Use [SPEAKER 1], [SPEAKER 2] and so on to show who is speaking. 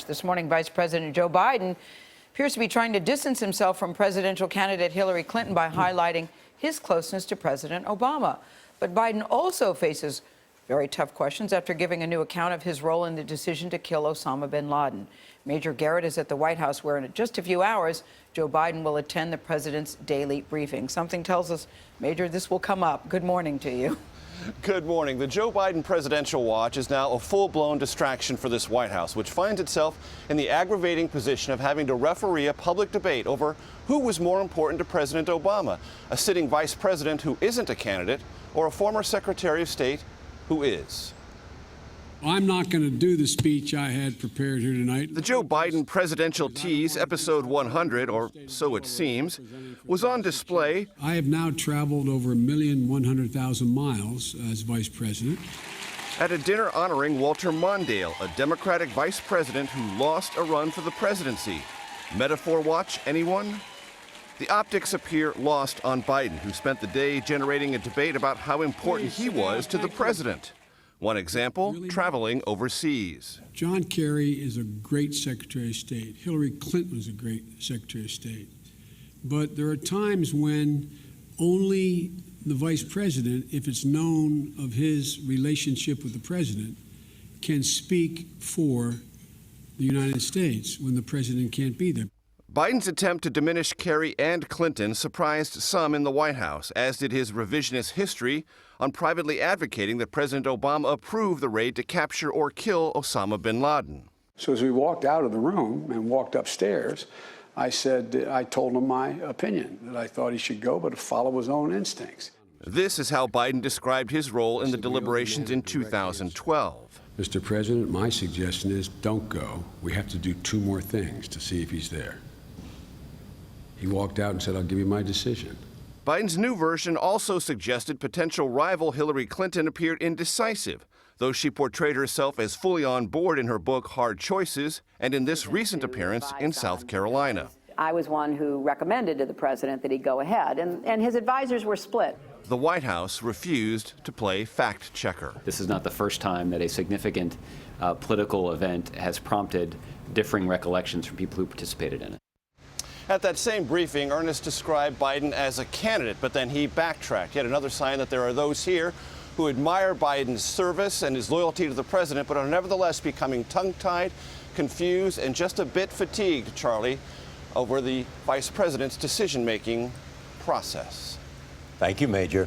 [SPEAKER 1] This morning, Vice President Joe Biden appears to be trying to distance himself from presidential candidate Hillary Clinton by highlighting his closeness to President Obama. But Biden also faces very tough questions after giving a new account of his role in the decision to kill Osama bin Laden. Major Garrett is at the White House, where in just a few hours, Joe Biden will attend the president's daily briefing. Something tells us, Major, this will come up. Good morning to you.
[SPEAKER 2] Good morning. The Joe Biden presidential watch is now a full-blown distraction for this White House, which finds itself in the aggravating position of having to referee a public debate over who was more important to President Obama, a sitting vice president who isn't a candidate, or a former Secretary of State who is.
[SPEAKER 3] I'm not going to do the speech I had prepared here tonight.
[SPEAKER 2] The Joe Biden presidential tease, episode 100, or so it seems, was on display.
[SPEAKER 3] I have now traveled over 1,100,000 miles as vice president.
[SPEAKER 2] At a dinner honoring Walter Mondale, a Democratic vice president who lost a run for the presidency. Metaphor watch, anyone? The optics appear lost on Biden, who spent the day generating a debate about how important he was to the president. One example, traveling overseas.
[SPEAKER 3] John Kerry is a great Secretary of State. Hillary Clinton was a great Secretary of State. But there are times when only the vice president, if it's known of his relationship with the president, can speak for the United States when the president can't be there.
[SPEAKER 2] Biden's attempt to diminish Kerry and Clinton surprised some in the White House, as did his revisionist history on privately advocating that President Obama approve the raid to capture or kill Osama bin Laden.
[SPEAKER 4] So as we walked out of the room and walked upstairs, I told him my opinion, that I thought he should go, but follow his own instincts.
[SPEAKER 2] This is how Biden described his role in the deliberations in 2012.
[SPEAKER 3] Mr. President, my suggestion is don't go. We have to do two more things to see if he's there. He walked out and said, I'll give you my decision.
[SPEAKER 2] Biden's new version also suggested potential rival Hillary Clinton appeared indecisive, though she portrayed herself as fully on board in her book Hard Choices and in this recent appearance in South Carolina.
[SPEAKER 5] I was one who recommended to the president that he go ahead, and his advisors were split.
[SPEAKER 2] The White House refused to play fact checker.
[SPEAKER 6] This is not the first time that a significant political event has prompted differing recollections from people who participated in it.
[SPEAKER 2] At that same briefing, Ernest described Biden as a candidate, but then he backtracked. Yet another sign that there are those here who admire Biden's service and his loyalty to the president, but are nevertheless becoming tongue-tied, confused, and just a bit fatigued, Charlie, over the vice president's decision-making process.
[SPEAKER 7] Thank you, Major.